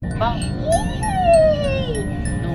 Bang. No.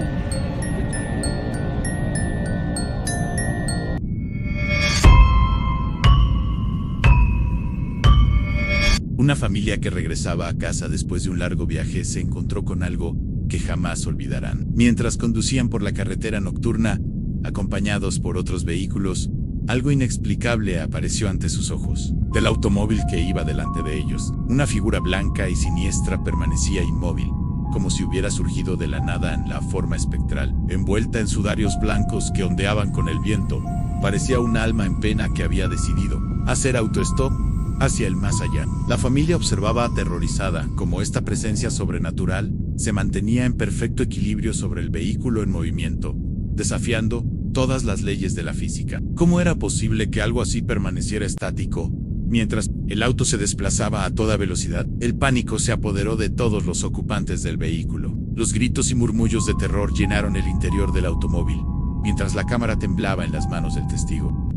Una familia que regresaba a casa después de un largo viaje se encontró con algo que jamás olvidarán. Mientras conducían por la carretera nocturna, acompañados por otros vehículos, algo inexplicable apareció ante sus ojos. Del automóvil que iba delante de ellos, una figura blanca y siniestra permanecía inmóvil, como si hubiera surgido de la nada en la forma espectral. Envuelta en sudarios blancos que ondeaban con el viento, parecía un alma en pena que había decidido hacer autostop hacia el más allá. La familia observaba aterrorizada cómo esta presencia sobrenatural se mantenía en perfecto equilibrio sobre el vehículo en movimiento, desafiando todas las leyes de la física. ¿Cómo era posible que algo así permaneciera estático mientras el auto se desplazaba a toda velocidad? El pánico se apoderó de todos los ocupantes del vehículo. Los gritos y murmullos de terror llenaron el interior del automóvil, mientras la cámara temblaba en las manos del testigo.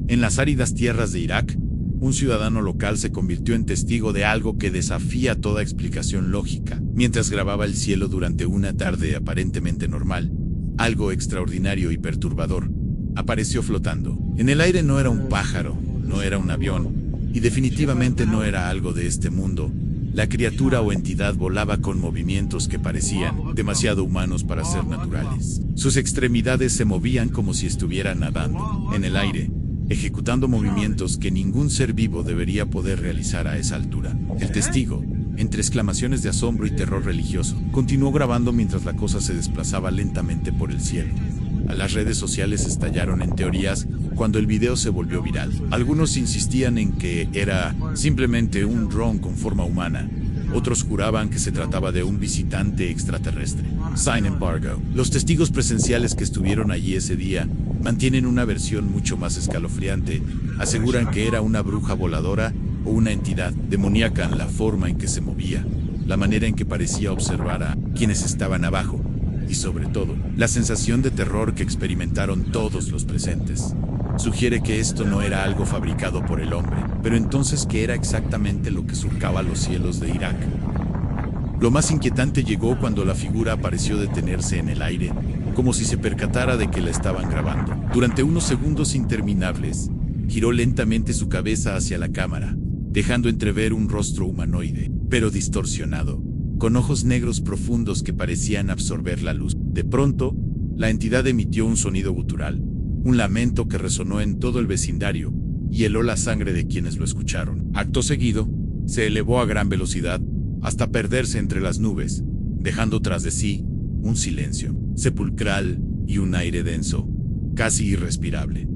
En las áridas tierras de Irak, un ciudadano local se convirtió en testigo de algo que desafía toda explicación lógica. Mientras grababa el cielo durante una tarde aparentemente normal, algo extraordinario y perturbador apareció flotando. En el aire no era un pájaro, no era un avión, y definitivamente no era algo de este mundo. La criatura o entidad volaba con movimientos que parecían demasiado humanos para ser naturales. Sus extremidades se movían como si estuviera nadando en el aire, ejecutando movimientos que ningún ser vivo debería poder realizar a esa altura. El testigo, entre exclamaciones de asombro y terror religioso, continuó grabando mientras la cosa se desplazaba lentamente por el cielo. A las redes sociales estallaron en teorías cuando el video se volvió viral. Algunos insistían en que era simplemente un dron con forma humana. Otros juraban que se trataba de un visitante extraterrestre. Sin embargo, los testigos presenciales que estuvieron allí ese día mantienen una versión mucho más escalofriante. Aseguran que era una bruja voladora o una entidad demoníaca en la forma en que se movía, la manera en que parecía observar a quienes estaban abajo, y sobre todo, la sensación de terror que experimentaron todos los presentes. Sugiere que esto no era algo fabricado por el hombre, pero entonces ¿qué era exactamente lo que surcaba los cielos de Irak? Lo más inquietante llegó cuando la figura pareció detenerse en el aire, como si se percatara de que la estaban grabando. Durante unos segundos interminables, giró lentamente su cabeza hacia la cámara, dejando entrever un rostro humanoide, pero distorsionado, con ojos negros profundos que parecían absorber la luz. De pronto, la entidad emitió un sonido gutural, un lamento que resonó en todo el vecindario y heló la sangre de quienes lo escucharon. Acto seguido, se elevó a gran velocidad hasta perderse entre las nubes, dejando tras de sí un silencio sepulcral y un aire denso, casi irrespirable.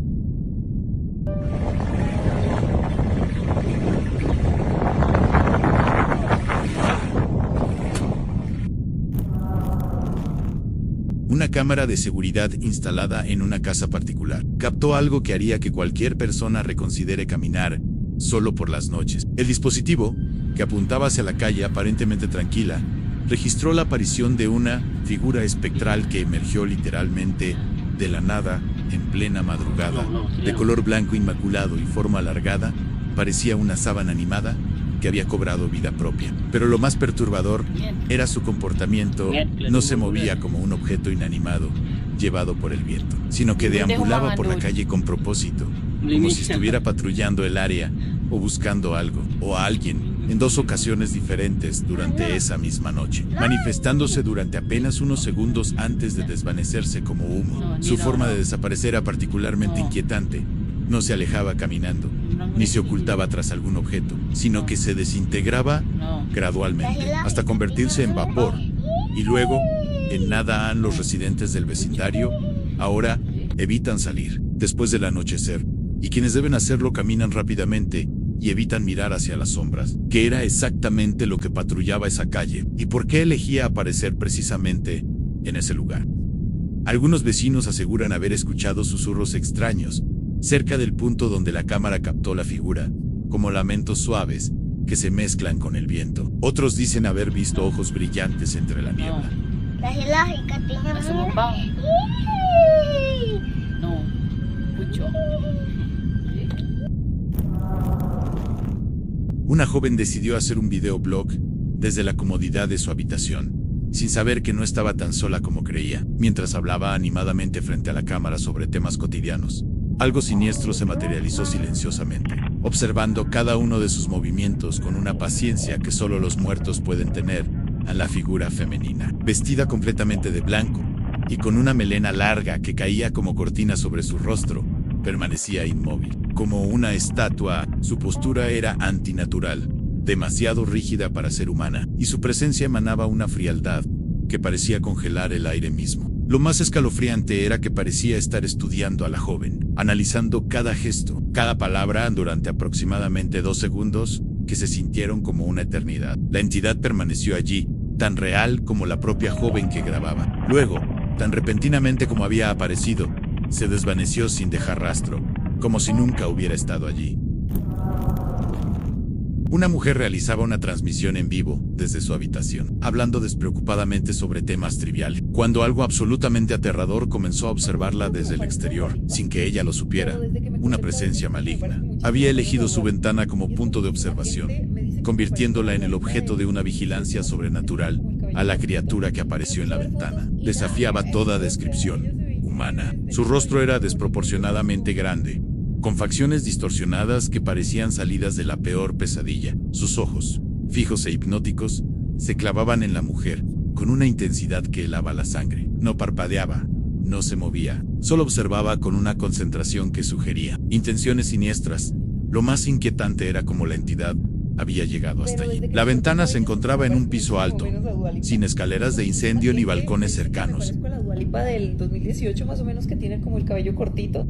Una cámara de seguridad instalada en una casa particular captó algo que haría que cualquier persona reconsidere caminar solo por las noches. El dispositivo, que apuntaba hacia la calle aparentemente tranquila, registró la aparición de una figura espectral que emergió literalmente de la nada en plena madrugada. De color blanco inmaculado y forma alargada, parecía una sábana animada que había cobrado vida propia. Pero lo más perturbador era su comportamiento. No se movía como un objeto inanimado llevado por el viento, sino que deambulaba por la calle con propósito, como si estuviera patrullando el área o buscando algo o a alguien, en dos ocasiones diferentes durante esa misma noche, manifestándose durante apenas unos segundos antes de desvanecerse como humo. Su forma de desaparecer era particularmente inquietante. No se alejaba caminando, ni se ocultaba tras algún objeto, sino que se desintegraba gradualmente, hasta convertirse en vapor, y luego, en nada han los residentes del vecindario. Ahora evitan salir después del anochecer, y quienes deben hacerlo caminan rápidamente y evitan mirar hacia las sombras. ¿Qué era exactamente lo que patrullaba esa calle? ¿Y por qué elegía aparecer precisamente en ese lugar? Algunos vecinos aseguran haber escuchado susurros extraños cerca del punto donde la cámara captó la figura, como lamentos suaves que se mezclan con el viento. Otros dicen haber visto ojos brillantes entre la niebla. No. Mucho. Una joven decidió hacer un videoblog desde la comodidad de su habitación, sin saber que no estaba tan sola como creía, mientras hablaba animadamente frente a la cámara sobre temas cotidianos. Algo siniestro se materializó silenciosamente, observando cada uno de sus movimientos con una paciencia que solo los muertos pueden tener a la figura femenina, vestida completamente de blanco y con una melena larga que caía como cortina sobre su rostro. Permanecía inmóvil, como una estatua. Su postura era antinatural, demasiado rígida para ser humana, y su presencia emanaba una frialdad que parecía congelar el aire mismo. Lo más escalofriante era que parecía estar estudiando a la joven, analizando cada gesto, cada palabra durante aproximadamente 2 segundos, que se sintieron como una eternidad. La entidad permaneció allí, tan real como la propia joven que grababa. Luego, tan repentinamente como había aparecido, se desvaneció sin dejar rastro, como si nunca hubiera estado allí. Una mujer realizaba una transmisión en vivo desde su habitación, hablando despreocupadamente sobre temas triviales, cuando algo absolutamente aterrador comenzó a observarla desde el exterior, sin que ella lo supiera. Una presencia maligna había elegido su ventana como punto de observación, convirtiéndola en el objeto de una vigilancia sobrenatural. A la criatura que apareció en la ventana desafiaba toda descripción humana. Su rostro era desproporcionadamente grande, con facciones distorsionadas que parecían salidas de la peor pesadilla. Sus ojos, fijos e hipnóticos, se clavaban en la mujer con una intensidad que helaba la sangre. No parpadeaba, no se movía, solo observaba con una concentración que sugería intenciones siniestras. Lo más inquietante era cómo la entidad había llegado hasta allí. La ventana se encontraba en un piso alto, sin escaleras de incendio ni balcones cercanos. La Dua Lipa del 2018 más o menos, que tiene como el cabello cortito.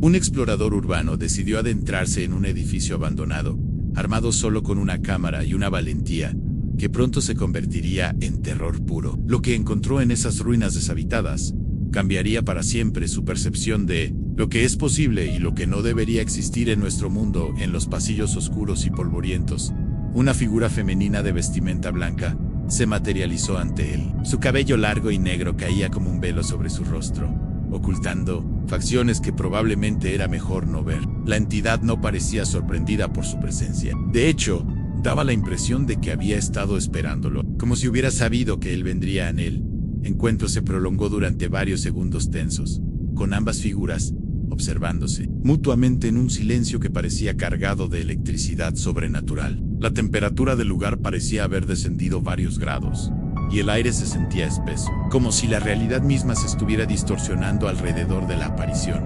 Un explorador urbano decidió adentrarse en un edificio abandonado, armado solo con una cámara y una valentía que pronto se convertiría en terror puro. Lo que encontró en esas ruinas deshabitadas cambiaría para siempre su percepción de lo que es posible y lo que no debería existir en nuestro mundo. En los pasillos oscuros y polvorientos, una figura femenina de vestimenta blanca se materializó ante él. Su cabello largo y negro caía como un velo sobre su rostro, ocultando facciones que probablemente era mejor no ver. La entidad no parecía sorprendida por su presencia. De hecho, daba la impresión de que había estado esperándolo, como si hubiera sabido que él vendría en él. El encuentro se prolongó durante varios segundos tensos, con ambas figuras observándose mutuamente en un silencio que parecía cargado de electricidad sobrenatural. La temperatura del lugar parecía haber descendido varios grados, y el aire se sentía espeso, como si la realidad misma se estuviera distorsionando alrededor de la aparición.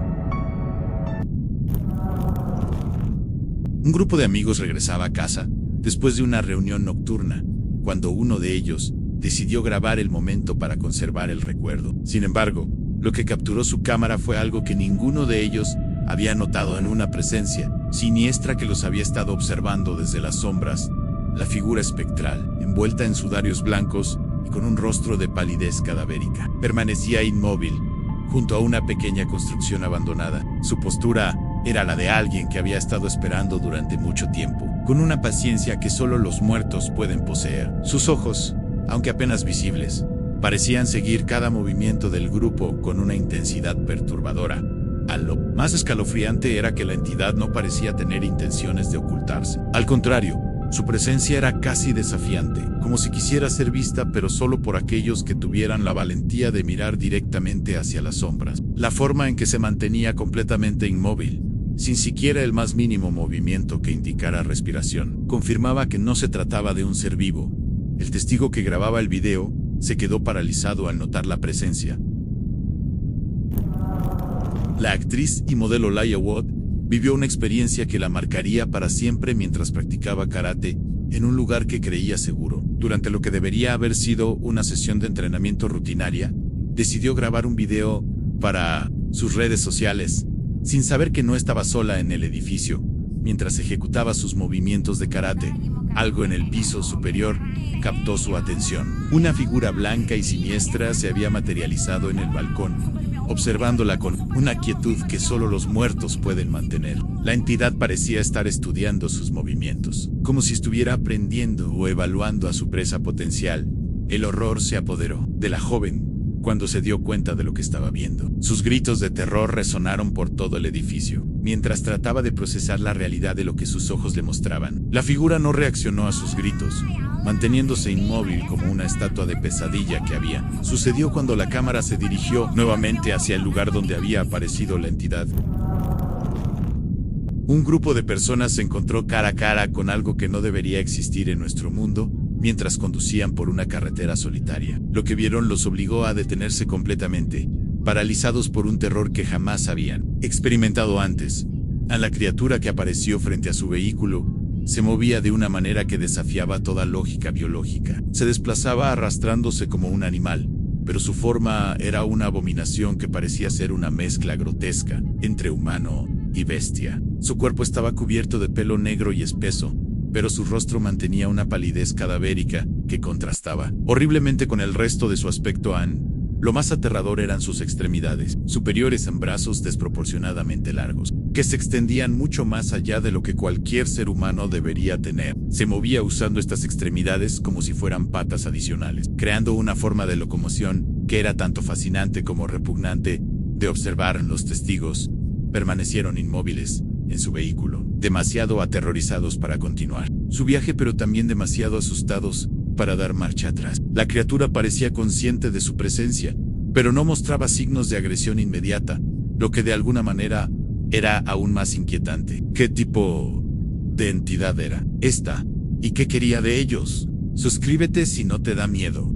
Un grupo de amigos regresaba a casa después de una reunión nocturna, cuando uno de ellos decidió grabar el momento para conservar el recuerdo. Sin embargo, lo que capturó su cámara fue algo que ninguno de ellos había notado: en una presencia siniestra que los había estado observando desde las sombras. La figura espectral, envuelta en sudarios blancos y con un rostro de palidez cadavérica, permanecía inmóvil junto a una pequeña construcción abandonada. Su postura era la de alguien que había estado esperando durante mucho tiempo, con una paciencia que solo los muertos pueden poseer. Sus ojos, aunque apenas visibles, parecían seguir cada movimiento del grupo con una intensidad perturbadora. Lo más escalofriante era que la entidad no parecía tener intenciones de ocultarse. Al contrario, su presencia era casi desafiante, como si quisiera ser vista, pero solo por aquellos que tuvieran la valentía de mirar directamente hacia las sombras. La forma en que se mantenía completamente inmóvil, sin siquiera el más mínimo movimiento que indicara respiración, confirmaba que no se trataba de un ser vivo. El testigo que grababa el video se quedó paralizado al notar la presencia. La actriz y modelo Laia Watt vivió una experiencia que la marcaría para siempre mientras practicaba karate en un lugar que creía seguro. Durante lo que debería haber sido una sesión de entrenamiento rutinaria, decidió grabar un video para sus redes sociales, sin saber que no estaba sola en el edificio. Mientras ejecutaba sus movimientos de karate, algo en el piso superior captó su atención. Una figura blanca y siniestra se había materializado en el balcón, observándola con una quietud que solo los muertos pueden mantener. La entidad parecía estar estudiando sus movimientos, como si estuviera aprendiendo o evaluando a su presa potencial. El horror se apoderó de la joven, cuando se dio cuenta de lo que estaba viendo. Sus gritos de terror resonaron por todo el edificio, mientras trataba de procesar la realidad de lo que sus ojos le mostraban. La figura no reaccionó a sus gritos, manteniéndose inmóvil como una estatua de pesadilla que había. Sucedió cuando la cámara se dirigió nuevamente hacia el lugar donde había aparecido la entidad. Un grupo de personas se encontró cara a cara con algo que no debería existir en nuestro mundo, mientras conducían por una carretera solitaria. Lo que vieron los obligó a detenerse completamente, paralizados por un terror que jamás habían experimentado antes. A la criatura que apareció frente a su vehículo se movía de una manera que desafiaba toda lógica biológica. Se desplazaba arrastrándose como un animal, pero su forma era una abominación que parecía ser una mezcla grotesca entre humano y bestia. Su cuerpo estaba cubierto de pelo negro y espeso, pero su rostro mantenía una palidez cadavérica que contrastaba horriblemente con el resto de su aspecto. Lo más aterrador eran sus extremidades superiores en brazos desproporcionadamente largos, que se extendían mucho más allá de lo que cualquier ser humano debería tener. Se movía usando estas extremidades como si fueran patas adicionales, creando una forma de locomoción que era tanto fascinante como repugnante de observar. Los testigos permanecieron inmóviles en su vehículo, demasiado aterrorizados para continuar su viaje, pero también demasiado asustados para dar marcha atrás. La criatura parecía consciente de su presencia, pero no mostraba signos de agresión inmediata, lo que de alguna manera era aún más inquietante. ¿Qué tipo de entidad era esta? ¿Y qué quería de ellos? Suscríbete si no te da miedo.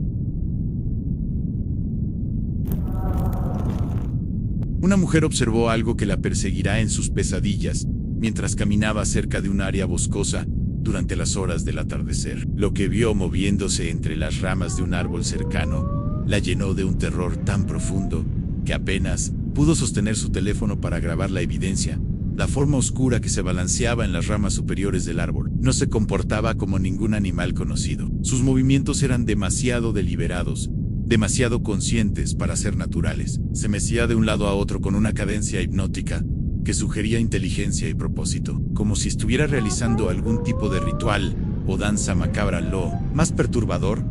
Una mujer observó algo que la perseguirá en sus pesadillas mientras caminaba cerca de un área boscosa durante las horas del atardecer. Lo que vio moviéndose entre las ramas de un árbol cercano la llenó de un terror tan profundo que apenas pudo sostener su teléfono para grabar la evidencia. La forma oscura que se balanceaba en las ramas superiores del árbol no se comportaba como ningún animal conocido. Sus movimientos eran demasiado deliberados, demasiado conscientes para ser naturales. Se mecía de un lado a otro con una cadencia hipnótica que sugería inteligencia y propósito, como si estuviera realizando algún tipo de ritual o danza macabra. Lo más perturbador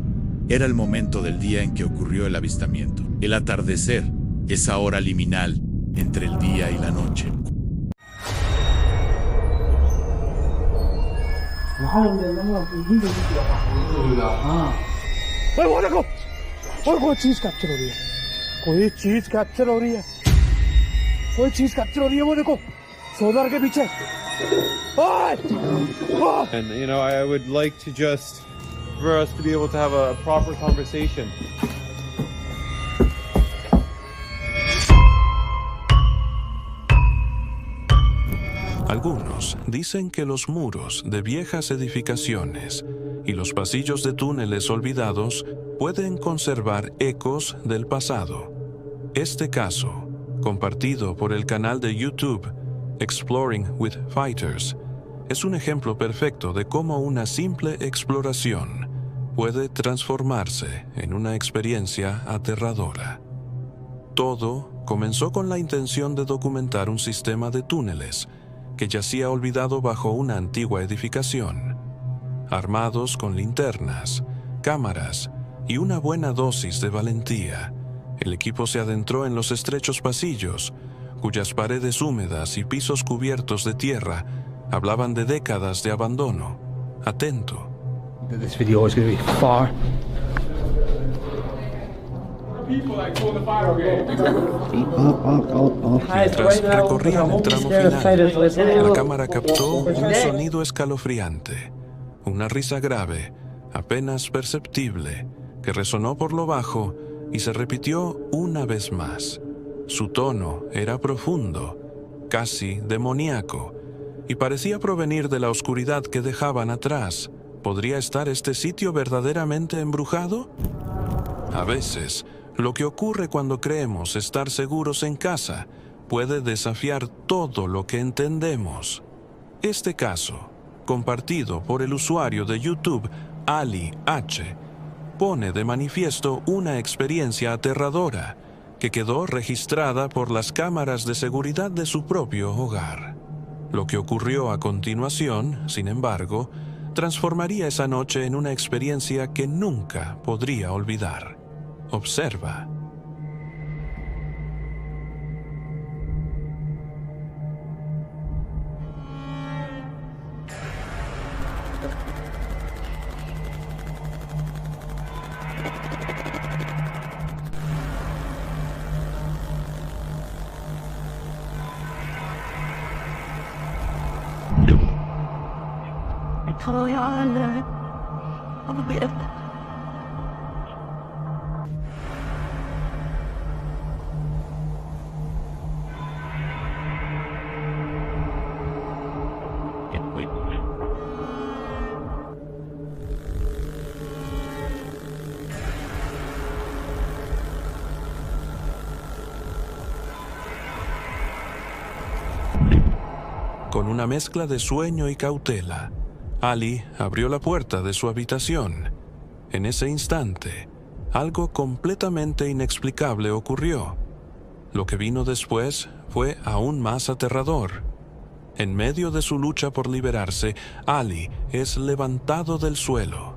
era el momento del día en que ocurrió el avistamiento. El atardecer, esa hora liminal entre el día y la noche. कोई चीज कैप्चर हो रही है, कोई चीज कैप्चर हो रही है, कोई चीज कैप्चर हो रही है। वो देखो सोलर के पीछे। And you know, I would like to just for us to be able to have a proper conversation. Algunos dicen que los muros de viejas edificaciones y los pasillos de túneles olvidados pueden conservar ecos del pasado. Este caso, compartido por el canal de YouTube Exploring with Fighters, es un ejemplo perfecto de cómo una simple exploración puede transformarse en una experiencia aterradora. Todo comenzó con la intención de documentar un sistema de túneles que yacía olvidado bajo una antigua edificación. Armados con linternas, cámaras y una buena dosis de valentía, el equipo se adentró en los estrechos pasillos, cuyas paredes húmedas y pisos cubiertos de tierra hablaban de décadas de abandono. Atento. This video is going to be far. Mientras recorrían el tramo final, la cámara captó un sonido escalofriante, una risa grave, apenas perceptible, que resonó por lo bajo y se repitió una vez más. Su tono era profundo, casi demoníaco, y parecía provenir de la oscuridad que dejaban atrás. ¿Podría estar este sitio verdaderamente embrujado? A veces, lo que ocurre cuando creemos estar seguros en casa puede desafiar todo lo que entendemos. Este caso, compartido por el usuario de YouTube Ali H, pone de manifiesto una experiencia aterradora que quedó registrada por las cámaras de seguridad de su propio hogar. Lo que ocurrió a continuación, sin embargo, transformaría esa noche en una experiencia que nunca podría olvidar. Observa. Con una mezcla de sueño y cautela, Ali abrió la puerta de su habitación. En ese instante, algo completamente inexplicable ocurrió. Lo que vino después fue aún más aterrador. En medio de su lucha por liberarse, Ali es levantado del suelo.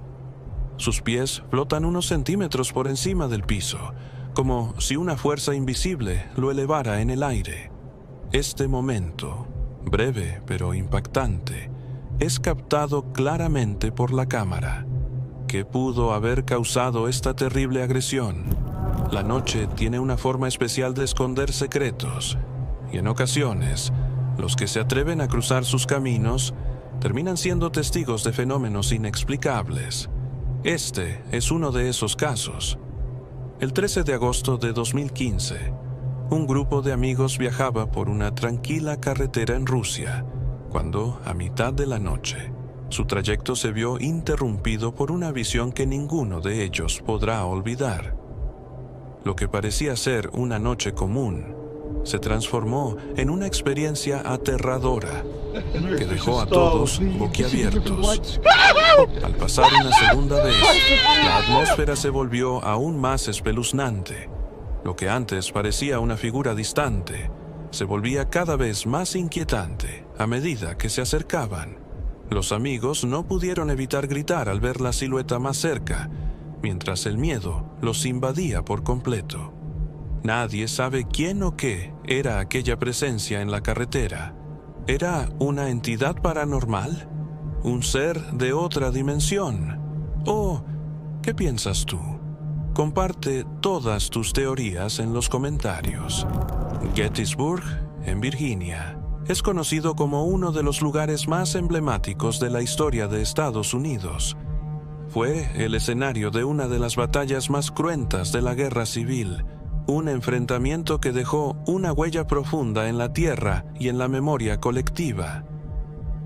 Sus pies flotan unos centímetros por encima del piso, como si una fuerza invisible lo elevara en el aire. Este momento, breve pero impactante, es captado claramente por la cámara. ¿Qué pudo haber causado esta terrible agresión? La noche tiene una forma especial de esconder secretos, y en ocasiones, los que se atreven a cruzar sus caminos terminan siendo testigos de fenómenos inexplicables. Este es uno de esos casos. El 13 de agosto de 2015, un grupo de amigos viajaba por una tranquila carretera en Rusia, cuando, a mitad de la noche, su trayecto se vio interrumpido por una visión que ninguno de ellos podrá olvidar. Lo que parecía ser una noche común se transformó en una experiencia aterradora que dejó a todos boquiabiertos. Al pasar una segunda vez, la atmósfera se volvió aún más espeluznante. Lo que antes parecía una figura distante se volvía cada vez más inquietante a medida que se acercaban. Los amigos no pudieron evitar gritar al ver la silueta más cerca, mientras el miedo los invadía por completo. Nadie sabe quién o qué era aquella presencia en la carretera. ¿Era una entidad paranormal? ¿Un ser de otra dimensión? ¿O qué piensas tú? Comparte todas tus teorías en los comentarios. Gettysburg, en Virginia, es conocido como uno de los lugares más emblemáticos de la historia de Estados Unidos. Fue el escenario de una de las batallas más cruentas de la Guerra Civil, un enfrentamiento que dejó una huella profunda en la tierra y en la memoria colectiva.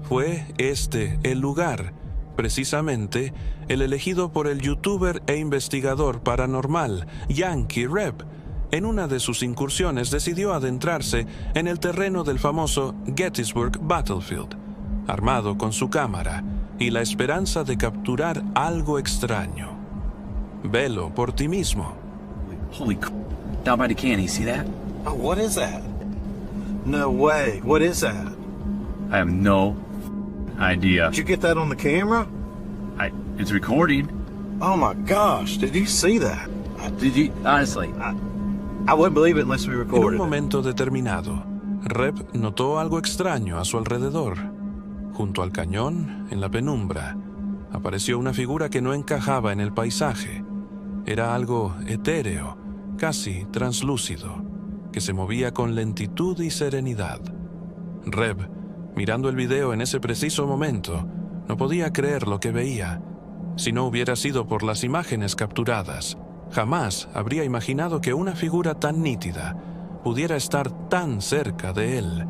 Fue este el lugar, precisamente, el elegido por el youtuber e investigador paranormal Yankee Reb. En una de sus incursiones decidió adentrarse en el terreno del famoso Gettysburg Battlefield, armado con su cámara y la esperanza de capturar algo extraño. Velo por ti mismo. Holy c***, down by the canyon, see that? Oh, what is that? No way, what is that? I have no idea. Did you get that on the camera? It's recording. Oh my gosh, did you see that? Did you, honestly? I wouldn't believe it unless we En un recorded it. momento determinado, Reb notó algo extraño a su alrededor. Junto al cañón, en la penumbra, apareció una figura que no encajaba en el paisaje. Era algo etéreo, casi translúcido, que se movía con lentitud y serenidad. Reb, mirando el video en ese preciso momento, no podía creer lo que veía. Si no hubiera sido por las imágenes capturadas, jamás habría imaginado que una figura tan nítida pudiera estar tan cerca de él.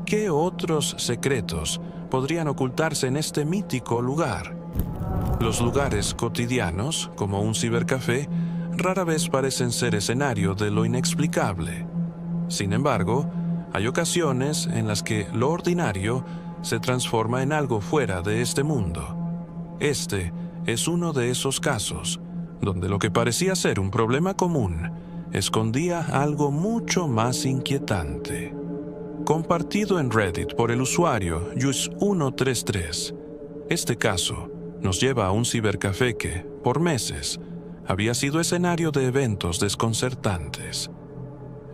¿Qué otros secretos podrían ocultarse en este mítico lugar? Los lugares cotidianos, como un cibercafé, rara vez parecen ser escenario de lo inexplicable. Sin embargo, hay ocasiones en las que lo ordinario se transforma en algo fuera de este mundo. Este es uno de esos casos, donde lo que parecía ser un problema común escondía algo mucho más inquietante. Compartido en Reddit por el usuario Yus133, este caso nos lleva a un cibercafé que, por meses, había sido escenario de eventos desconcertantes.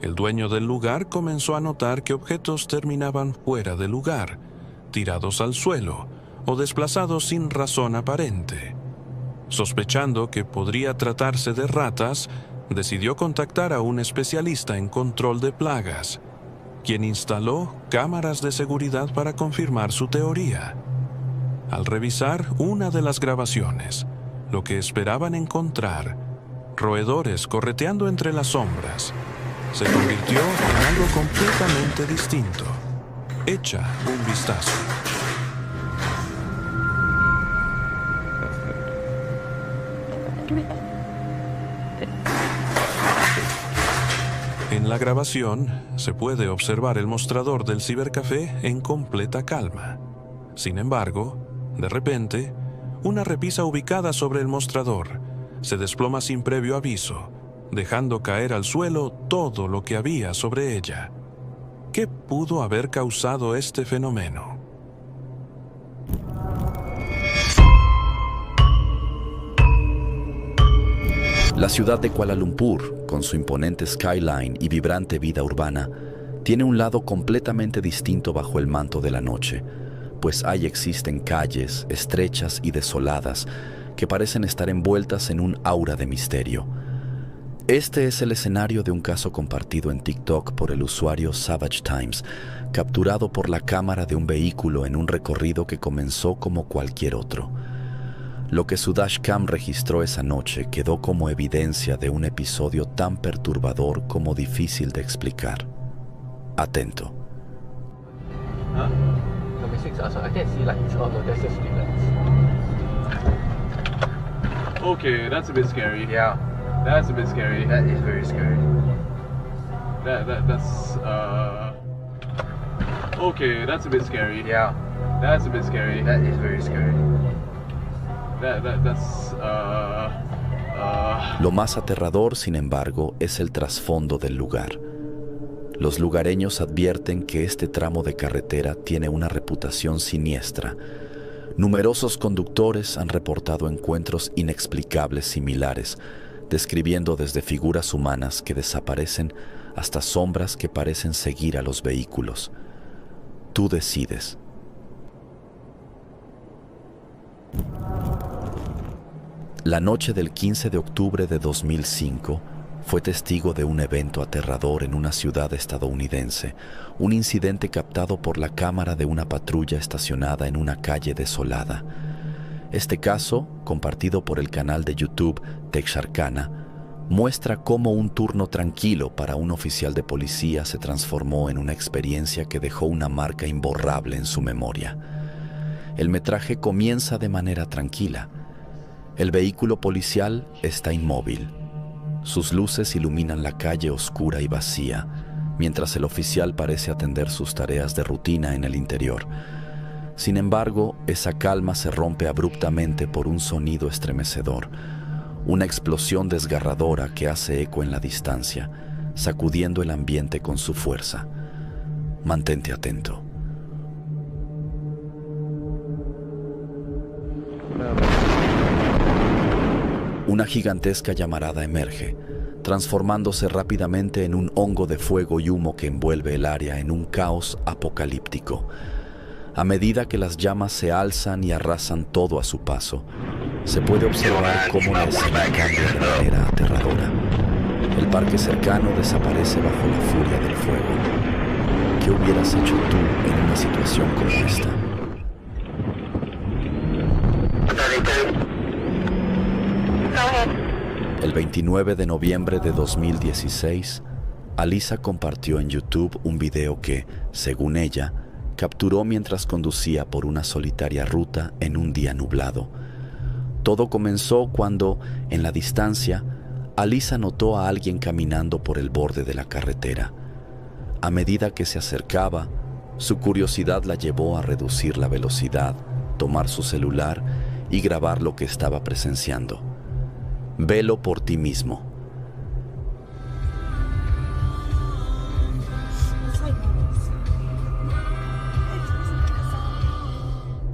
El dueño del lugar comenzó a notar que objetos terminaban fuera de lugar, tirados al suelo o desplazados sin razón aparente. Sospechando que podría tratarse de ratas, decidió contactar a un especialista en control de plagas, quien instaló cámaras de seguridad para confirmar su teoría. Al revisar una de las grabaciones, lo que esperaban encontrar, roedores correteando entre las sombras, se convirtió en algo completamente distinto. Echa un vistazo. En la grabación se puede observar el mostrador del cibercafé en completa calma. Sin embargo, de repente, una repisa ubicada sobre el mostrador se desploma sin previo aviso, dejando caer al suelo todo lo que había sobre ella. ¿Qué pudo haber causado este fenómeno? La ciudad de Kuala Lumpur, con su imponente skyline y vibrante vida urbana, tiene un lado completamente distinto bajo el manto de la noche, pues ahí existen calles estrechas y desoladas que parecen estar envueltas en un aura de misterio. Este es el escenario de un caso compartido en TikTok por el usuario Savage Times, capturado por la cámara de un vehículo en un recorrido que comenzó como cualquier otro. Lo que su dashcam registró esa noche quedó como evidencia de un episodio tan perturbador como difícil de explicar. Atento. Okay, that's a bit scary. Yeah, That's a bit scary. that is very scary. That's Okay, that's a bit scary. Yeah, That's a bit scary. that is very scary. That's Lo más aterrador, sin embargo, es el trasfondo del lugar. Los lugareños advierten que este tramo de carretera tiene una reputación siniestra. Numerosos conductores han reportado encuentros inexplicables similares, describiendo desde figuras humanas que desaparecen hasta sombras que parecen seguir a los vehículos. Tú decides. La noche del 15 de octubre de 2005 fue testigo de un evento aterrador en una ciudad estadounidense, un incidente captado por la cámara de una patrulla estacionada en una calle desolada. Este caso, compartido por el canal de YouTube Texarkana, muestra cómo un turno tranquilo para un oficial de policía se transformó en una experiencia que dejó una marca imborrable en su memoria. El metraje comienza de manera tranquila. El vehículo policial está inmóvil. Sus luces iluminan la calle oscura y vacía, mientras el oficial parece atender sus tareas de rutina en el interior. Sin embargo, esa calma se rompe abruptamente por un sonido estremecedor, una explosión desgarradora que hace eco en la distancia, sacudiendo el ambiente con su fuerza. Mantente atento. Una gigantesca llamarada emerge, transformándose rápidamente en un hongo de fuego y humo que envuelve el área en un caos apocalíptico. A medida que las llamas se alzan y arrasan todo a su paso, se puede observar cómo la escena cambia de manera aterradora. El parque cercano desaparece bajo la furia del fuego. ¿Qué hubieras hecho tú en una situación como esta? El 29 de noviembre de 2016, Alisa compartió en YouTube un video que, según ella, capturó mientras conducía por una solitaria ruta en un día nublado. Todo comenzó cuando, en la distancia, Alisa notó a alguien caminando por el borde de la carretera. A medida que se acercaba, su curiosidad la llevó a reducir la velocidad, tomar su celular y grabar lo que estaba presenciando. Velo por ti mismo.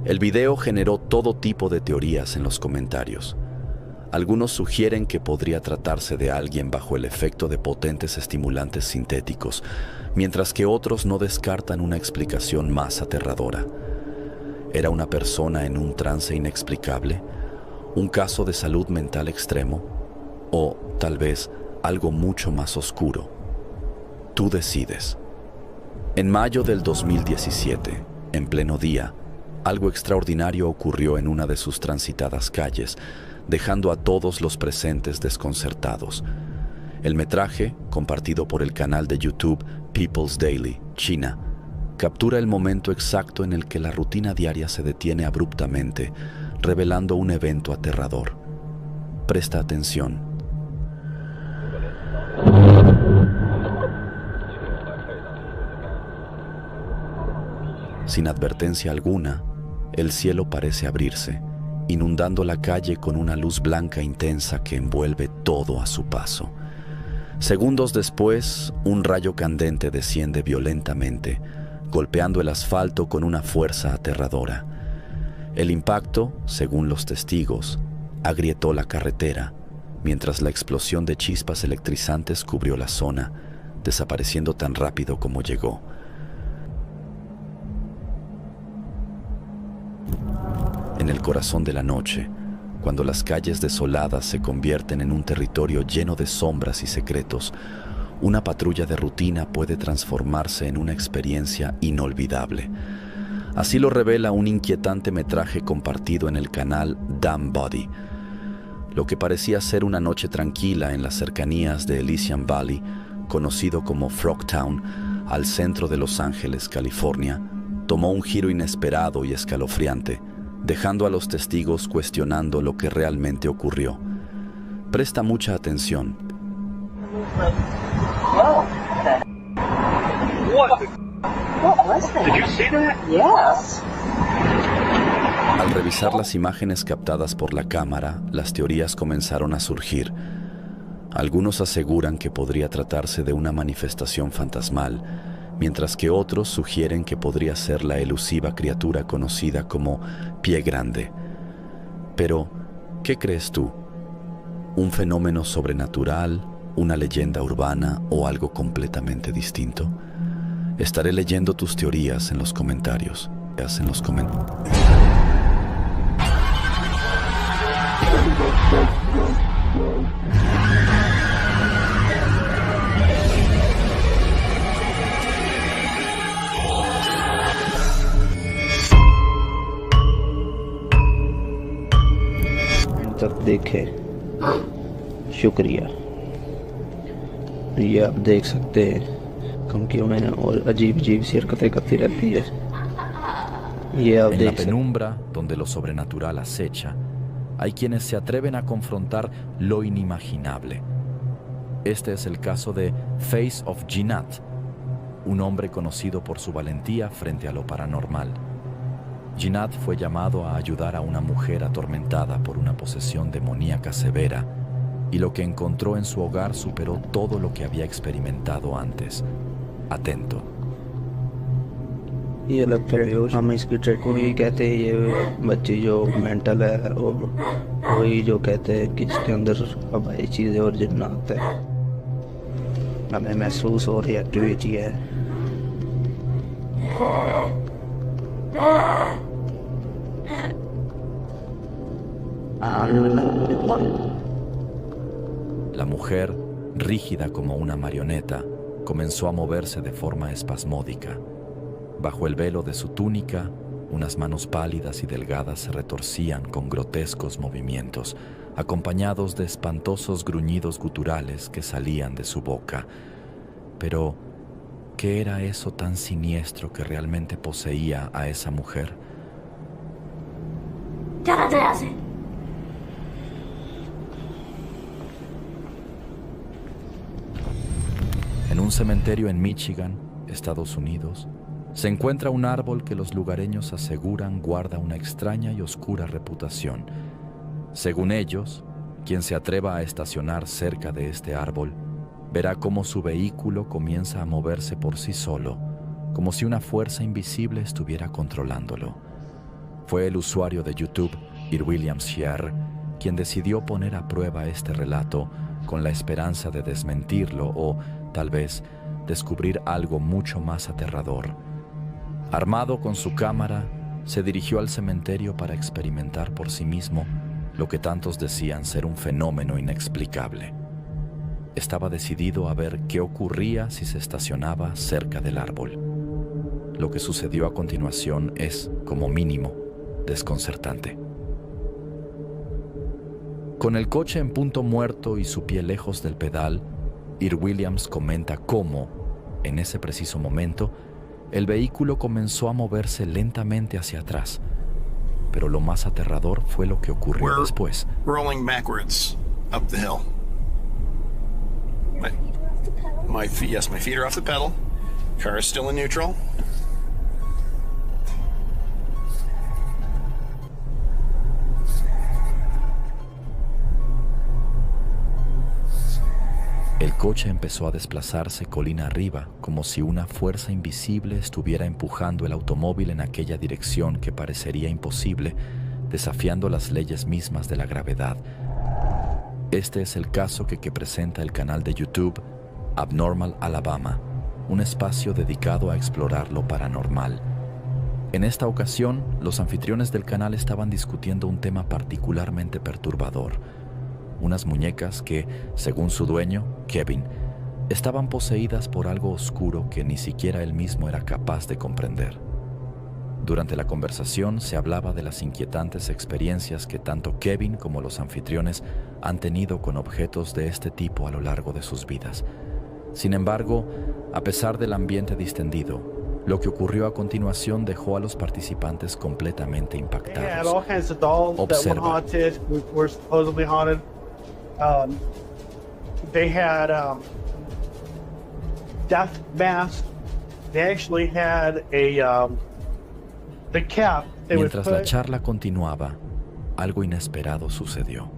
El video generó todo tipo de teorías en los comentarios. Algunos sugieren que podría tratarse de alguien bajo el efecto de potentes estimulantes sintéticos, mientras que otros no descartan una explicación más aterradora. ¿Era una persona en un trance inexplicable? ¿Un caso de salud mental extremo? ¿O, tal vez, algo mucho más oscuro? Tú decides. En mayo del 2017, en pleno día, algo extraordinario ocurrió en una de sus transitadas calles, dejando a todos los presentes desconcertados. El metraje, compartido por el canal de YouTube People's Daily, China, captura el momento exacto en el que la rutina diaria se detiene abruptamente, revelando un evento aterrador. Presta atención. Sin advertencia alguna, el cielo parece abrirse, inundando la calle con una luz blanca intensa que envuelve todo a su paso. Segundos después, un rayo candente desciende violentamente, golpeando el asfalto con una fuerza aterradora. El impacto, según los testigos, agrietó la carretera, mientras la explosión de chispas electrizantes cubrió la zona, desapareciendo tan rápido como llegó. En el corazón de la noche, cuando las calles desoladas se convierten en un territorio lleno de sombras y secretos, una patrulla de rutina puede transformarse en una experiencia inolvidable. Así lo revela un inquietante metraje compartido en el canal Damn Body. Lo que parecía ser una noche tranquila en las cercanías de Elysian Valley, conocido como Frogtown, al centro de Los Ángeles, California, tomó un giro inesperado y escalofriante, dejando a los testigos cuestionando lo que realmente ocurrió. Presta mucha atención. Al revisar las imágenes captadas por la cámara, las teorías comenzaron a surgir. Algunos aseguran que podría tratarse de una manifestación fantasmal, mientras que otros sugieren que podría ser la elusiva criatura conocida como Pie Grande. Pero, ¿qué crees tú? ¿Un fenómeno sobrenatural, una leyenda urbana o algo completamente distinto? Estaré leyendo tus teorías en los comentarios. तक देखे शुक्रिया। ये आप देख सकते हैं क्योंकि मैंने और अजीब सी हरकतें करती रहती है। ये आप En la देख सकते penumbra, donde lo sobrenatural acecha, hay quienes se atreven a confrontar lo inimaginable. Este es el caso de Face of Jinat, un hombre conocido por su valentía frente a lo paranormal. Jinat fue llamado a ayudar a una mujer atormentada por una posesión demoníaca severa, y lo que encontró en su hogar superó todo lo que había experimentado antes. Atento. ये लगता है हम इसकी ट्रेक को ही कहते हैं। ये बच्ची जो मेंटल है और वही जो कहते हैं कि इसके अंदर हवाई चीज़ें और जिन्नात है, हमें महसूस हो रही एक्टिविटी है। La mujer, rígida como una marioneta, comenzó a moverse de forma espasmódica. Bajo el velo de su túnica, unas manos pálidas y delgadas se retorcían con grotescos movimientos, acompañados de espantosos gruñidos guturales que salían de su boca. Pero, ¿qué era eso tan siniestro que realmente poseía a esa mujer? En un cementerio en Michigan, Estados Unidos, se encuentra un árbol que los lugareños aseguran guarda una extraña y oscura reputación. Según ellos, quien se atreva a estacionar cerca de este árbol verá cómo su vehículo comienza a moverse por sí solo, como si una fuerza invisible estuviera controlándolo. Fue el usuario de YouTube, William Sierra, quien decidió poner a prueba este relato con la esperanza de desmentirlo o, tal vez, descubrir algo mucho más aterrador. Armado con su cámara, se dirigió al cementerio para experimentar por sí mismo lo que tantos decían ser un fenómeno inexplicable. Estaba decidido a ver qué ocurría si se estacionaba cerca del árbol. Lo que sucedió a continuación es, como mínimo, desconcertante. Con el coche en punto muerto y su pie lejos del pedal, Ir Williams comenta cómo, en ese preciso momento, el vehículo comenzó a moverse lentamente hacia atrás. Pero lo más aterrador fue lo que ocurrió después. Rolling backwards up the hill. My feet are off the pedal. Car is still in neutral. El coche empezó a desplazarse colina arriba, como si una fuerza invisible estuviera empujando el automóvil en aquella dirección que parecería imposible, desafiando las leyes mismas de la gravedad. Este es el caso que presenta el canal de YouTube Abnormal Alabama, un espacio dedicado a explorar lo paranormal. En esta ocasión, los anfitriones del canal estaban discutiendo un tema particularmente perturbador: unas muñecas que, según su dueño, Kevin, estaban poseídas por algo oscuro que ni siquiera él mismo era capaz de comprender. Durante la conversación se hablaba de las inquietantes experiencias que tanto Kevin como los anfitriones han tenido con objetos de este tipo a lo largo de sus vidas. Sin embargo, a pesar del ambiente distendido, lo que ocurrió a continuación dejó a los participantes completamente impactados. Observa. They had death masks. They actually had the cap. Mientras la charla continuaba, algo inesperado sucedió.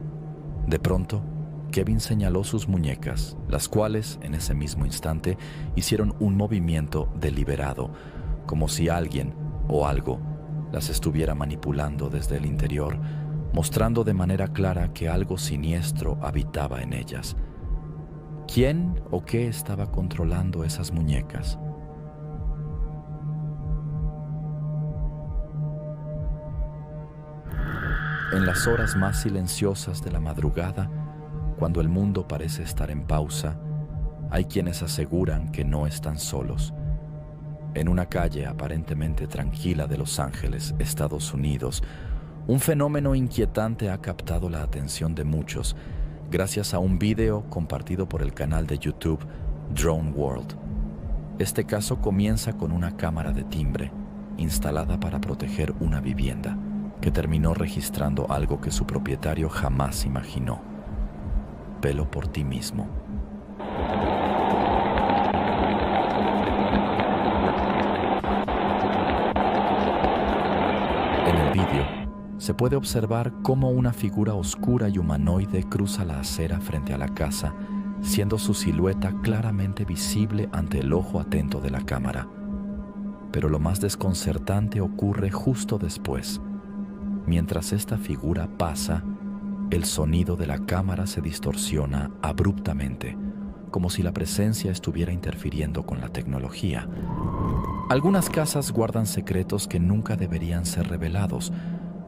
De pronto, Kevin señaló sus muñecas, las cuales, en ese mismo instante, hicieron un movimiento deliberado, como si alguien o algo las estuviera manipulando desde el interior, mostrando de manera clara que algo siniestro habitaba en ellas. ¿Quién o qué estaba controlando esas muñecas? En las horas más silenciosas de la madrugada, cuando el mundo parece estar en pausa, hay quienes aseguran que no están solos. En una calle aparentemente tranquila de Los Ángeles, Estados Unidos, un fenómeno inquietante ha captado la atención de muchos gracias a un video compartido por el canal de YouTube Drone World. Este caso comienza con una cámara de timbre instalada para proteger una vivienda, que terminó registrando algo que su propietario jamás imaginó. Velo por ti mismo. En el vídeo se puede observar cómo una figura oscura y humanoide cruza la acera frente a la casa, siendo su silueta claramente visible ante el ojo atento de la cámara. Pero lo más desconcertante ocurre justo después. Mientras esta figura pasa, el sonido de la cámara se distorsiona abruptamente, como si la presencia estuviera interfiriendo con la tecnología. Algunas casas guardan secretos que nunca deberían ser revelados,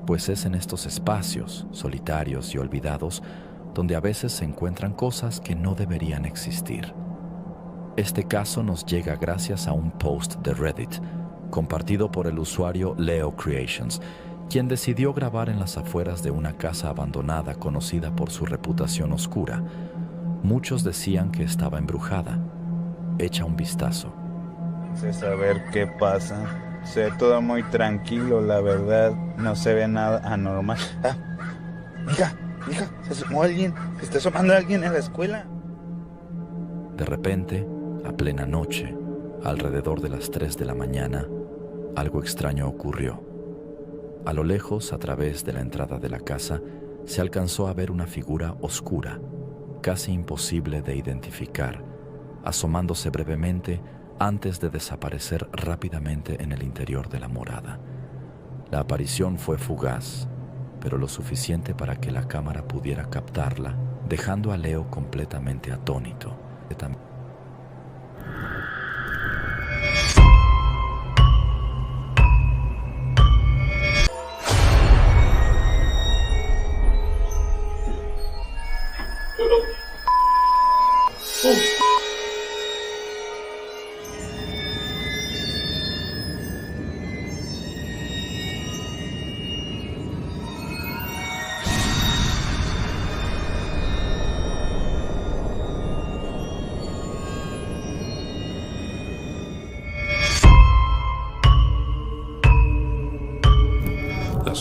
pues es en estos espacios, solitarios y olvidados, donde a veces se encuentran cosas que no deberían existir. Este caso nos llega gracias a un post de Reddit, compartido por el usuario Leo Creations, quien decidió grabar en las afueras de una casa abandonada conocida por su reputación oscura. Muchos decían que estaba embrujada. Echa un vistazo. Sé saber qué pasa. Se ve todo muy tranquilo, la verdad. No se ve nada anormal. Mija, se asomó alguien. Se está asomando alguien en la escuela. De repente, a plena noche, alrededor de las 3 de la mañana, algo extraño ocurrió. A lo lejos, a través de la entrada de la casa, se alcanzó a ver una figura oscura, casi imposible de identificar, asomándose brevemente antes de desaparecer rápidamente en el interior de la morada. La aparición fue fugaz, pero lo suficiente para que la cámara pudiera captarla, dejando a Leo completamente atónito.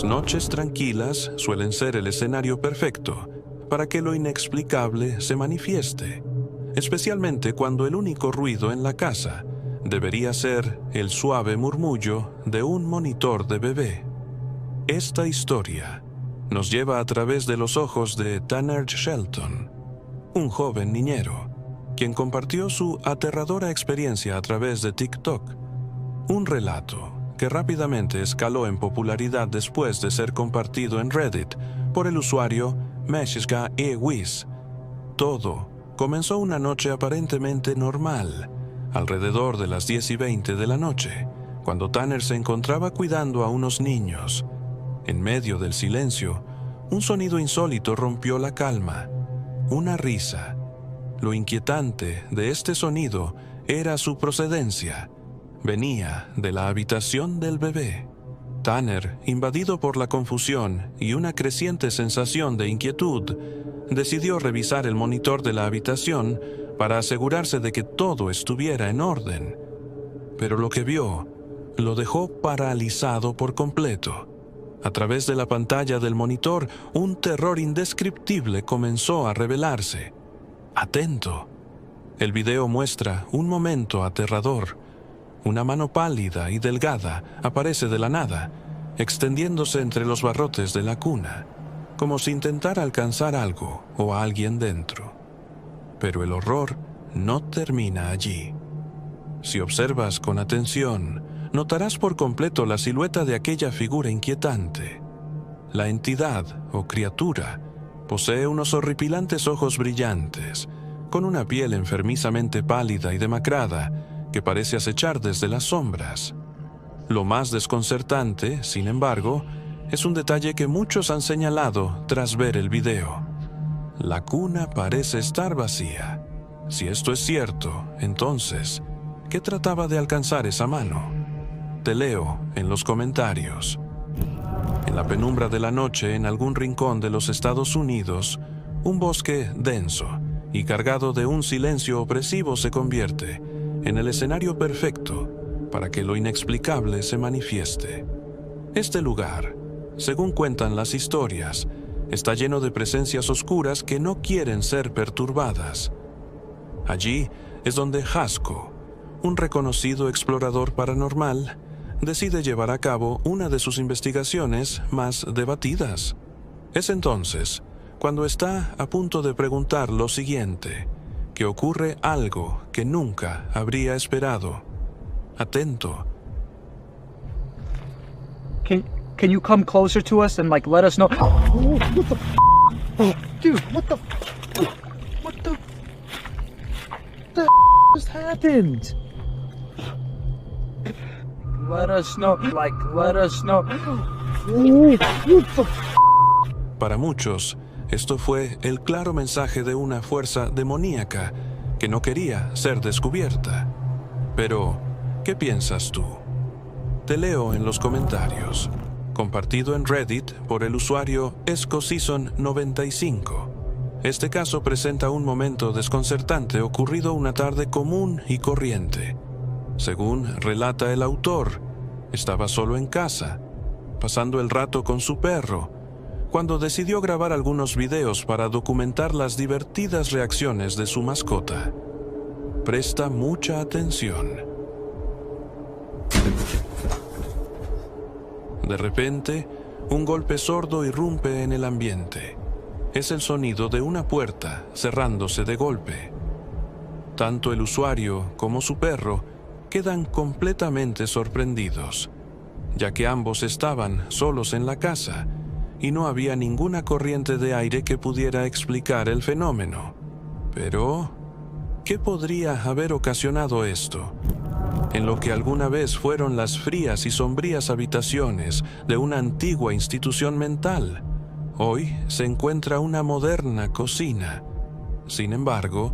Las noches tranquilas suelen ser el escenario perfecto para que lo inexplicable se manifieste, especialmente cuando el único ruido en la casa debería ser el suave murmullo de un monitor de bebé. Esta historia nos lleva a través de los ojos de Tanner Shelton, un joven niñero, quien compartió su aterradora experiencia a través de TikTok, un relato que rápidamente escaló en popularidad después de ser compartido en Reddit por el usuario Meshka Ewis. Todo comenzó una noche aparentemente normal, alrededor de las 10:20 de la noche, cuando Tanner se encontraba cuidando a unos niños. En medio del silencio, un sonido insólito rompió la calma, una risa. Lo inquietante de este sonido era su procedencia. Venía de la habitación del bebé. Tanner, invadido por la confusión y una creciente sensación de inquietud, decidió revisar el monitor de la habitación para asegurarse de que todo estuviera en orden. Pero lo que vio lo dejó paralizado por completo. A través de la pantalla del monitor, un terror indescriptible comenzó a revelarse. Atento. El video muestra un momento aterrador. Una mano pálida y delgada aparece de la nada, extendiéndose entre los barrotes de la cuna, como si intentara alcanzar algo o a alguien dentro. Pero el horror no termina allí. Si observas con atención, notarás por completo la silueta de aquella figura inquietante. La entidad o criatura posee unos horripilantes ojos brillantes, con una piel enfermizamente pálida y demacrada que parece acechar desde las sombras. Lo más desconcertante, sin embargo, es un detalle que muchos han señalado tras ver el video. La cuna parece estar vacía. Si esto es cierto, entonces, ¿qué trataba de alcanzar esa mano? Te leo en los comentarios. En la penumbra de la noche, en algún rincón de los Estados Unidos, un bosque denso y cargado de un silencio opresivo se convierte en el escenario perfecto para que lo inexplicable se manifieste. Este lugar, según cuentan las historias, está lleno de presencias oscuras que no quieren ser perturbadas. Allí es donde Hasko, un reconocido explorador paranormal, decide llevar a cabo una de sus investigaciones más debatidas. Es entonces cuando está a punto de preguntar lo siguiente, que ocurre algo que nunca habría esperado. Atento. Can you come closer to us and let us know? Oh, what the dude, what the just happened? Let us know. Para muchos, esto fue el claro mensaje de una fuerza demoníaca que no quería ser descubierta. Pero, ¿qué piensas tú? Te leo en los comentarios. Compartido en Reddit por el usuario EscoSeason95. Este caso presenta un momento desconcertante ocurrido una tarde común y corriente. Según relata el autor, estaba solo en casa, pasando el rato con su perro, cuando decidió grabar algunos videos para documentar las divertidas reacciones de su mascota. Presta mucha atención. De repente, un golpe sordo irrumpe en el ambiente. Es el sonido de una puerta cerrándose de golpe. Tanto el usuario como su perro quedan completamente sorprendidos, ya que ambos estaban solos en la casa y no había ninguna corriente de aire que pudiera explicar el fenómeno. Pero, ¿qué podría haber ocasionado esto? En lo que alguna vez fueron las frías y sombrías habitaciones de una antigua institución mental, hoy se encuentra una moderna cocina. Sin embargo,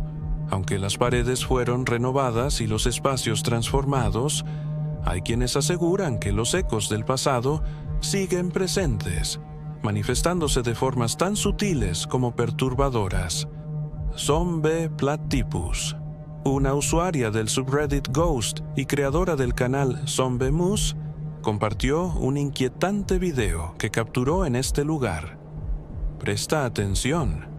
aunque las paredes fueron renovadas y los espacios transformados, hay quienes aseguran que los ecos del pasado siguen presentes, manifestándose de formas tan sutiles como perturbadoras. Zombie Platypus, una usuaria del subreddit Ghost y creadora del canal Zombie Moose, compartió un inquietante video que capturó en este lugar. Presta atención.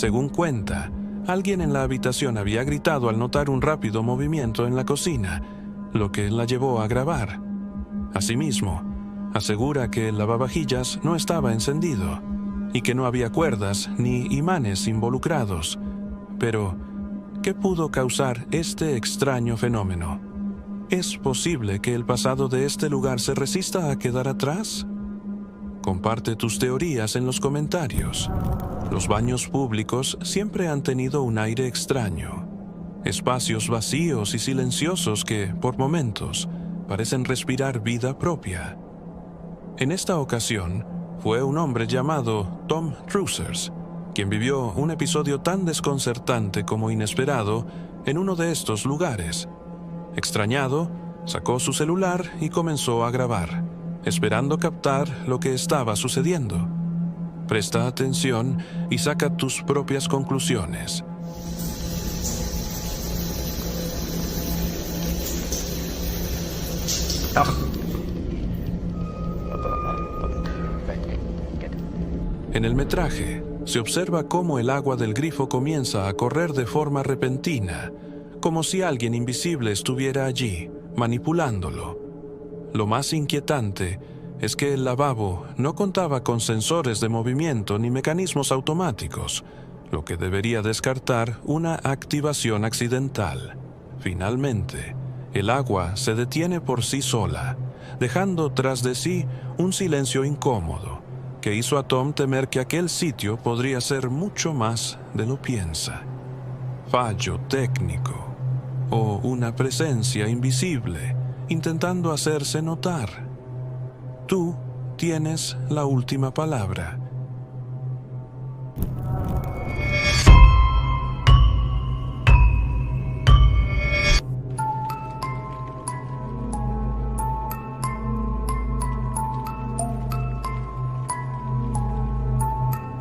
Según cuenta, alguien en la habitación había gritado al notar un rápido movimiento en la cocina, lo que la llevó a grabar. Asimismo, asegura que el lavavajillas no estaba encendido y que no había cuerdas ni imanes involucrados. Pero, ¿qué pudo causar este extraño fenómeno? ¿Es posible que el pasado de este lugar se resista a quedar atrás? Comparte tus teorías en los comentarios. Los baños públicos siempre han tenido un aire extraño. Espacios vacíos y silenciosos que, por momentos, parecen respirar vida propia. En esta ocasión, fue un hombre llamado Tom Trussers quien vivió un episodio tan desconcertante como inesperado en uno de estos lugares. Extrañado, sacó su celular y comenzó a grabar, esperando captar lo que estaba sucediendo. Presta atención y saca tus propias conclusiones. En el metraje, se observa cómo el agua del grifo comienza a correr de forma repentina, como si alguien invisible estuviera allí, manipulándolo. Lo más inquietante es que el lavabo no contaba con sensores de movimiento ni mecanismos automáticos, lo que debería descartar una activación accidental. Finalmente, el agua se detiene por sí sola, dejando tras de sí un silencio incómodo, que hizo a Tom temer que aquel sitio podría ser mucho más de lo piensa. Fallo técnico o una presencia invisible intentando hacerse notar. Tú tienes la última palabra.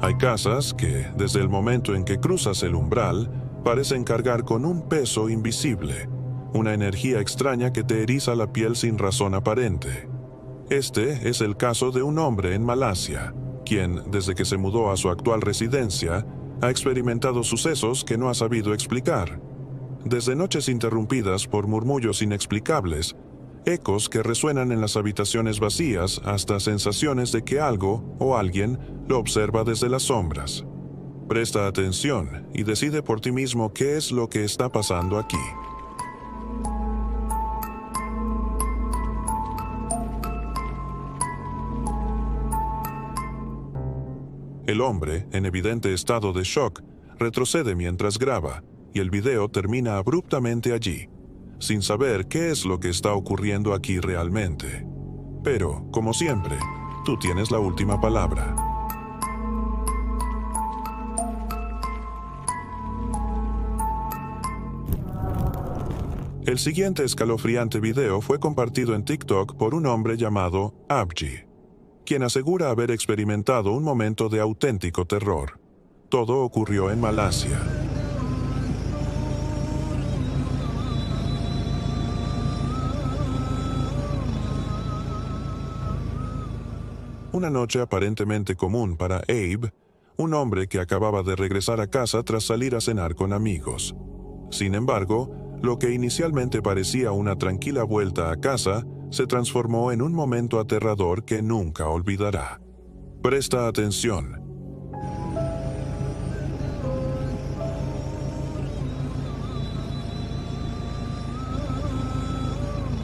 Hay casas que, desde el momento en que cruzas el umbral, parecen cargar con un peso invisible, una energía extraña que te eriza la piel sin razón aparente. Este es el caso de un hombre en Malasia, quien, desde que se mudó a su actual residencia, ha experimentado sucesos que no ha sabido explicar. Desde noches interrumpidas por murmullos inexplicables, ecos que resuenan en las habitaciones vacías, hasta sensaciones de que algo o alguien lo observa desde las sombras. Presta atención y decide por ti mismo qué es lo que está pasando aquí. El hombre, en evidente estado de shock, retrocede mientras graba, y el video termina abruptamente allí, sin saber qué es lo que está ocurriendo aquí realmente. Pero, como siempre, tú tienes la última palabra. El siguiente escalofriante video fue compartido en TikTok por un hombre llamado Abji, quien asegura haber experimentado un momento de auténtico terror. Todo ocurrió en Malasia. Una noche aparentemente común para Abe, un hombre que acababa de regresar a casa tras salir a cenar con amigos. Sin embargo, lo que inicialmente parecía una tranquila vuelta a casa se transformó en un momento aterrador que nunca olvidará. Presta atención.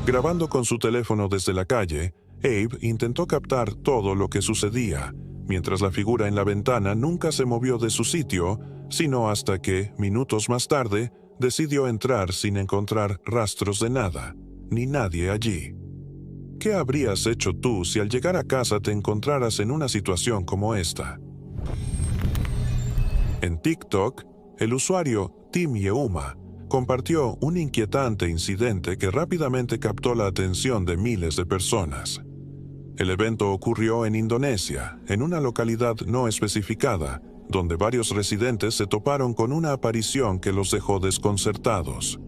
Grabando con su teléfono desde la calle, Abe intentó captar todo lo que sucedía, mientras la figura en la ventana nunca se movió de su sitio, sino hasta que, minutos más tarde, decidió entrar sin encontrar rastros de nada, ni nadie allí. ¿Qué habrías hecho tú si al llegar a casa te encontraras en una situación como esta? En TikTok, el usuario Tim Yeuma compartió un inquietante incidente que rápidamente captó la atención de miles de personas. El evento ocurrió en Indonesia, en una localidad no especificada, donde varios residentes se toparon con una aparición que los dejó desconcertados.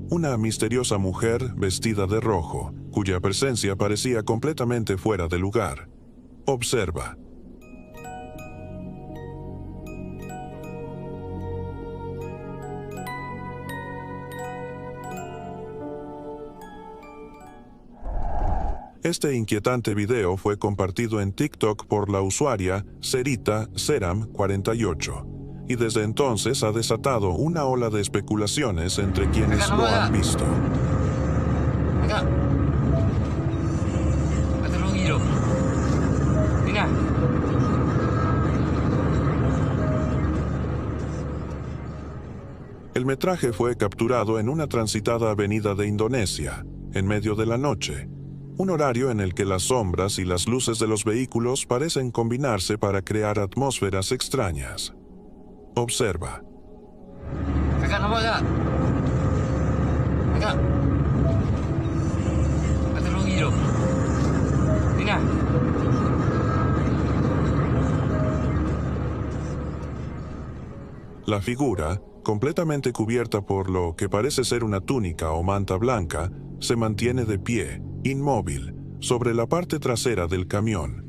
Una misteriosa mujer vestida de rojo, cuya presencia parecía completamente fuera de lugar. Observa. Este inquietante video fue compartido en TikTok por la usuaria Serita Seram48 y desde entonces ha desatado una ola de especulaciones entre quienes lo han visto. El metraje fue capturado en una transitada avenida de Indonesia, en medio de la noche, un horario en el que las sombras y las luces de los vehículos parecen combinarse para crear atmósferas extrañas. Observa. La figura, completamente cubierta por lo que parece ser una túnica o manta blanca, se mantiene de pie, inmóvil, sobre la parte trasera del camión.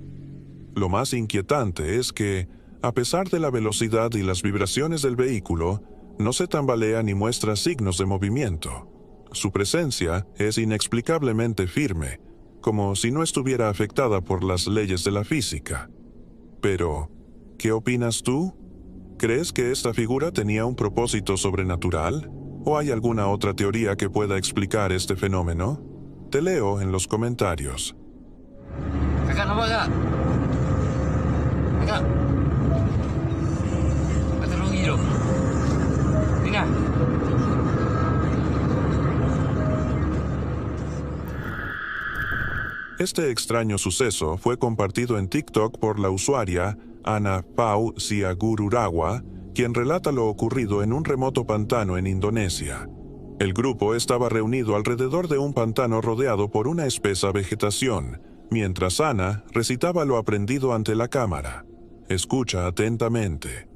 Lo más inquietante es que, a pesar de la velocidad y las vibraciones del vehículo, no se tambalea ni muestra signos de movimiento. Su presencia es inexplicablemente firme, como si no estuviera afectada por las leyes de la física. Pero, ¿qué opinas tú? ¿Crees que esta figura tenía un propósito sobrenatural? ¿O hay alguna otra teoría que pueda explicar este fenómeno? Te leo en los comentarios. Este extraño suceso fue compartido en TikTok por la usuaria Ana Pau Siagururawa, quien relata lo ocurrido en un remoto pantano en Indonesia. El grupo estaba reunido alrededor de un pantano rodeado por una espesa vegetación, mientras Ana recitaba lo aprendido ante la cámara. Escucha atentamente.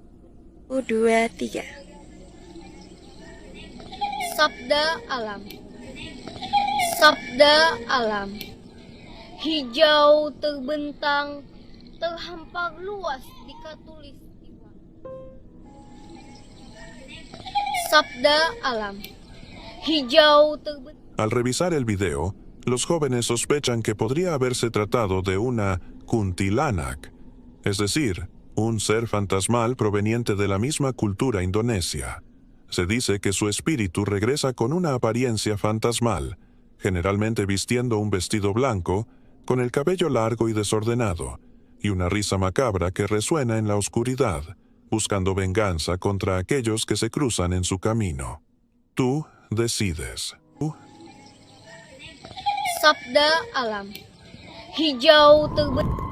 1, 2, 3. Sabda alam. Sabda alam. Hijau terbentang, terhampar luas di khatulistiwa. Sabda alam. Hijau terbentang. Al revisar el video, los jóvenes sospechan que podría haberse tratado de una kuntilanak, es decir, un ser fantasmal proveniente de la misma cultura indonesia. Se dice que su espíritu regresa con una apariencia fantasmal, generalmente vistiendo un vestido blanco, con el cabello largo y desordenado, y una risa macabra que resuena en la oscuridad, buscando venganza contra aquellos que se cruzan en su camino. Tú decides. Sabda alam. Hijau terbentang.